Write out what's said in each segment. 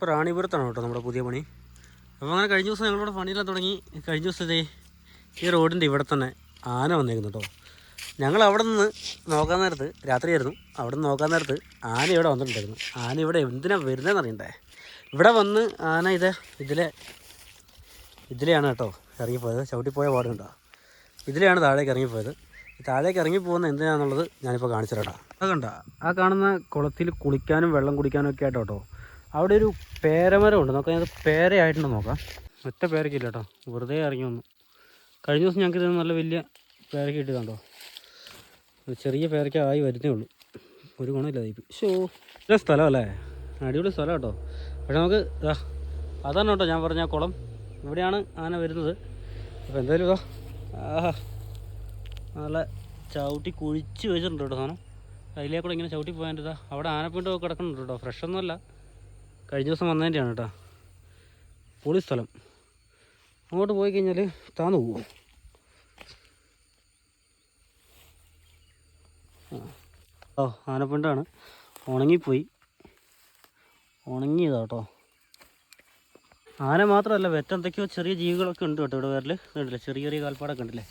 ഇപ്പോൾ റാണിപുരത്താണ് കേട്ടോ നമ്മുടെ പുതിയ പണി. അപ്പോൾ അങ്ങനെ കഴിഞ്ഞ ദിവസം ഞങ്ങളിവിടെ പണിയെല്ലാം തുടങ്ങി. കഴിഞ്ഞ ദിവസം ഈ റോഡിൻ്റെ ഇവിടെ തന്നെ ആന വന്നേക്കുന്നു കേട്ടോ. ഞങ്ങൾ അവിടെ നിന്ന് നോക്കാൻ നേരത്ത്, രാത്രിയായിരുന്നു, അവിടെ നിന്ന് നോക്കാൻ നേരത്ത് ആന ഇവിടെ വന്നിട്ടുണ്ടായിരുന്നു. ആന ഇവിടെ എന്തിനാണ് വരുന്നതെന്ന് അറിയണ്ടേ. ഇവിടെ വന്ന് ആന ഇതിലെയാണ് കേട്ടോ ഇറങ്ങിപ്പോയത്. ചവിട്ടിപ്പോയ പാടുണ്ടോ, ഇതിലെയാണ് താഴേക്ക് ഇറങ്ങിപ്പോയത്. താഴേക്ക് ഇറങ്ങിപ്പോകുന്ന എന്തിനാണെന്നുള്ളത് ഞാനിപ്പോൾ കാണിച്ചു തരാം. അത് കണ്ട ആ കാണുന്ന കുളത്തിൽ കുളിക്കാനും വെള്ളം കുടിക്കാനും ഒക്കെ ആയിട്ട് കേട്ടോ. അവിടെ ഒരു പേരമരം ഉണ്ട്, നോക്കാം. അത് പേരയായിട്ടുണ്ടോ നോക്കാം. ഒറ്റ പേരക്കില്ല കേട്ടോ, വെറുതെ ഇറങ്ങി വന്നു. കഴിഞ്ഞ ദിവസം ഞങ്ങൾക്ക് ഇത് നല്ല വലിയ പേരക്ക ഇട്ടതുണ്ടോ. ചെറിയ പേരക്ക ആയി വരുന്നേ ഉള്ളൂ, ഒരു ഗുണമില്ലാതായി. നല്ല സ്ഥലമല്ലേ, അടിപൊളി സ്ഥലം കേട്ടോ. പക്ഷേ നമുക്ക് അതാണ് കേട്ടോ ഞാൻ പറഞ്ഞ കുളം, ഇവിടെയാണ് ആന വരുന്നത്. അപ്പോൾ എന്തായാലും നല്ല ചവിട്ടി കുഴിച്ച് വെച്ചിട്ടുണ്ട് കേട്ടോ സാധനം. അതിലേക്കൂടെ ഇങ്ങനെ ചവിട്ടി പോകാൻ അവിടെ ആനപ്പിണ്ടോ കിടക്കുന്നുണ്ട് കേട്ടോ. ഫ്രഷൊന്നുമല്ല, കഴിഞ്ഞ ദിവസം വന്നതിൻ്റെയാണ് കേട്ടോ. പൊളി സ്ഥലം. അങ്ങോട്ട് പോയി കഴിഞ്ഞാൽ താന്നു പോകും. ആനപ്പിണ്ടാണ്, ഉണങ്ങിപ്പോയി. ഉണങ്ങിയതാ കേട്ടോ. ആന മാത്രമല്ല, വെറ്റെന്തൊക്കെയോ ചെറിയ ജീവികളൊക്കെ ഉണ്ട് കേട്ടോ ഇവിടെ. വേറെ കണ്ടില്ലേ, ചെറിയ ചെറിയ കാൽപ്പാടൊക്കെ ഉണ്ടല്ലേ.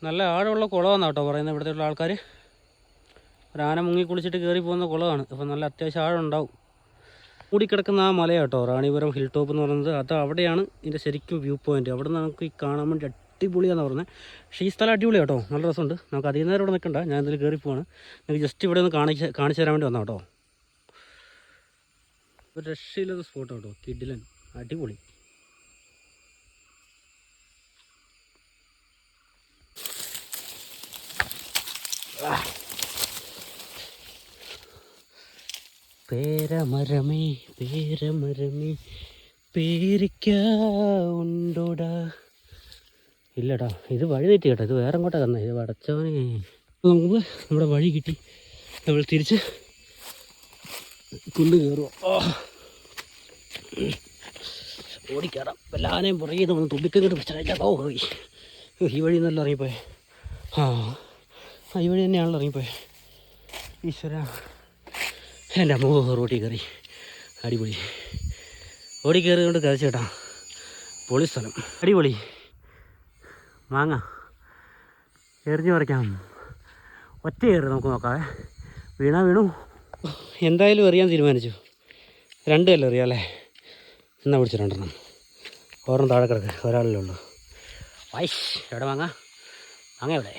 നല്ല ആഴമുള്ള കുളമാണ് കേട്ടോ പറയുന്നത് ഇവിടുത്തെ ഉള്ള ആൾക്കാർ. ഒരാന മുങ്ങി കുളിച്ചിട്ട് കയറി പോകുന്ന കുളമാണ്. അപ്പോൾ നല്ല അത്യാവശ്യം ആഴം ഉണ്ടാവും. മൂടിക്കിടക്കുന്ന ആ മലയാണ് കേട്ടോ റാണിപുരം ഹിൽ ടോപ്പ് എന്ന് പറയുന്നത്. അത് അവിടെയാണ് ഇതിൻ്റെ ശരിക്കും വ്യൂ പോയിൻറ്റ്. അവിടെ നിന്ന് നമുക്ക് ഈ കാണാൻ വേണ്ടി അടിപൊളിയാണെന്ന് പറഞ്ഞത്. പക്ഷേ ഈ സ്ഥലം അടിപൊളിയാണ് കേട്ടോ, നല്ല രസമുണ്ട്. നമുക്ക് അധികം നേരം ഇവിടെ നിൽക്കണ്ട, ഞാൻ ഇതിൽ കയറി പോവാണ്. നിങ്ങൾക്ക് ജസ്റ്റ് ഇവിടെ ഒന്ന് കാണിച്ചു തരാൻ വേണ്ടി വന്നാൽ കേട്ടോ. ഒരു രക്ഷയില്ലാത്ത സ്പോട്ട് കേട്ടോ, കിഡിലൻ, അടിപൊളി. പേരമരമേ പേരമരമേ പേരിക്ക ഉണ്ടോടാ. ഇല്ലടാ, ഇത് വഴി തെറ്റി കേട്ടോ. ഇത് വേറെ എങ്ങോട്ടാണ് തന്നെ, ഇത് വടച്ചവനെ. നമുക്ക് നമ്മുടെ വഴി കിട്ടി, നമ്മൾ തിരിച്ച് കുണ്ട് കയറുക. ഓടിക്കയറാം. വല്ല ആനയും പുറകെ വന്ന് തുമ്പിക്കങ്ങോട്ട് പിടിച്ചാൽ പോയി. ഈ വഴി നല്ല ഇറങ്ങിപ്പോയെ. ഈ വഴി തന്നെയാണല്ലോ ഇറങ്ങിപ്പോയെ. ഈശ്വര, എൻ്റെ അമ്മ റോട്ടിൽ കയറി. അടിപൊളി. ഓടി കയറി കൊണ്ട് കരച്ചേട്ടാ, പൊളി സ്ഥലം, അടിപൊളി. മാങ്ങ എറിഞ്ഞു പറിക്കാം. ഒറ്റ കയറി നമുക്ക് നോക്കാവേ. വീണു. എന്തായാലും എറിയാൻ തീരുമാനിച്ചു. 2 കല്ല് എറിയാം അല്ലേ. എന്നാ പിടിച്ചു 2 ഒരെണ്ണം താഴെ കിടക്ക്, ഒരാളല്ലേ ഉള്ളൂ. വൈഷ് എവിടെ മാങ്ങ എവിടെ?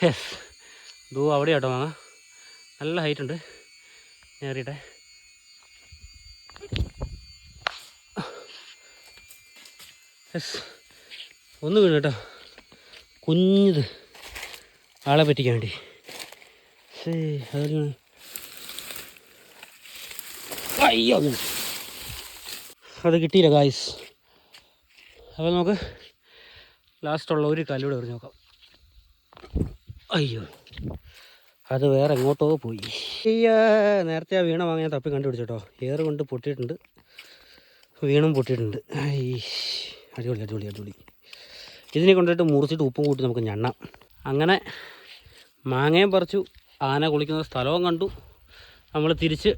യെസ്, അവിടെ കേട്ടോ മാങ്ങ. നല്ല ഹൈറ്റ് ഉണ്ട്. ഞാൻ എറിയട്ടെ. യെസ്, ഒന്ന് വീണ് കേട്ടോ, കുഞ്ഞത്, ആളെ പറ്റിക്കാൻ വേണ്ടി. അയ്യോ, അത് കിട്ടിയില്ല ഗായ്സ്. അപ്പോൾ നമുക്ക് ലാസ്റ്റുള്ള ഒരു കല്ലൂടെ എറിഞ്ഞ് നോക്കാം. അയ്യോ, അത് വേറെ എങ്ങോട്ടോ പോയി. നേരത്തെ ആ വീണ വാങ്ങാൻ തപ്പി കണ്ടുപിടിച്ചോട്ടോ. ഏറ് കൊണ്ട് പൊട്ടിയിട്ടുണ്ട്, വീണും പൊട്ടിയിട്ടുണ്ട്. അടിപൊളി. ഇതിനെ കൊണ്ടിട്ട് മുറിച്ചിട്ട് ഉപ്പും കൂട്ടി നമുക്ക് ഞണ്ണാം. അങ്ങനെ മാങ്ങയും പറിച്ചു, ആന കുളിക്കുന്ന സ്ഥലവും കണ്ടു. നമ്മൾ തിരിച്ച്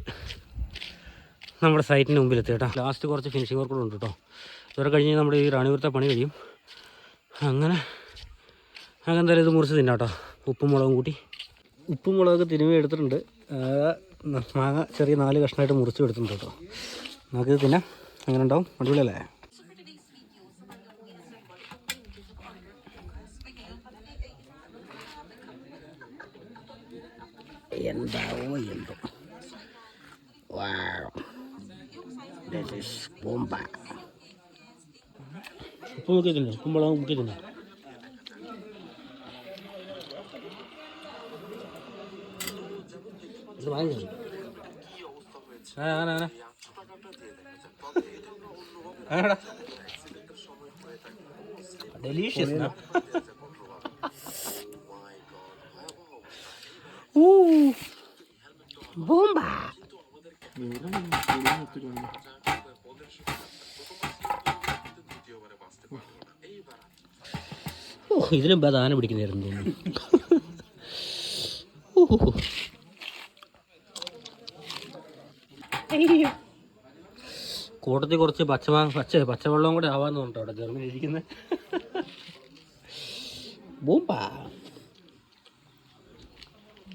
നമ്മുടെ സൈറ്റിന് മുമ്പിലെത്തി കേട്ടോ. ലാസ്റ്റ് കുറച്ച് ഫിനിഷിംഗ് വർക്കുകളും ഉണ്ട് കേട്ടോ. ഇതുവരെ കഴിഞ്ഞ് നമ്മുടെ ഈ റാണിപുരത്തെ പണി കഴിയും. അങ്ങനെ എന്തായാലും ഇത് മുറിച്ച് തിന്നാം കേട്ടോ. ഉപ്പും മുളകും കൂട്ടി. ഉപ്പും മുളകൊക്കെ തിരുമ്മി എടുത്തിട്ടുണ്ട്. മാങ്ങ ചെറിയ 4 കഷ്ണമായിട്ട് മുറിച്ച് എടുത്തിട്ടുണ്ട് കേട്ടോ. നമുക്കിത് തിന്നാം. അങ്ങനെ ഉണ്ടാവും, അടിപൊളിയല്ലേ. എന്താവോ എന്തോ. ഉപ്പ് മുക്കി തിന്നോ, ഉപ്പും മുളകും മുക്കി തിന്നോ. ഡെലീഷ്യസ്. ബോംബ. ഇതിലും ആന പിടിക്കുന്നതായിരുന്നു തോന്നുന്നു. കൂട്ടത്തിൽ കുറച്ച് പച്ചവെള്ളവും കൂടെ ആവാന്ന് പറഞ്ഞിട്ടോ അവിടെ ജർമ്മനി ഇരിക്കുന്നത് ബൂമ്പാ